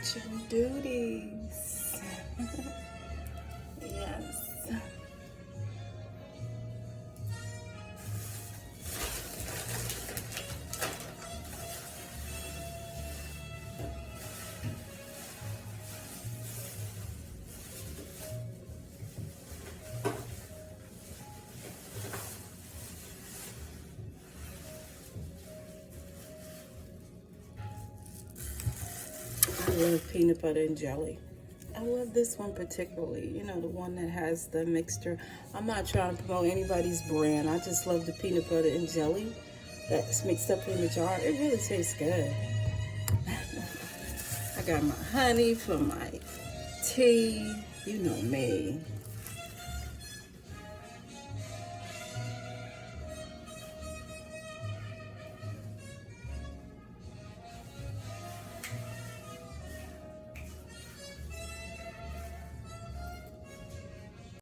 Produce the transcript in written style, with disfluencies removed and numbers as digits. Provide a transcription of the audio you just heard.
kitchen duties. Yes. I love peanut butter and jelly. I love this one particularly, you know, the one that has the mixture. I'm not trying to promote anybody's brand. I just love the peanut butter and jelly that's mixed up in the jar. It really tastes good. I got my honey for my tea. You know me.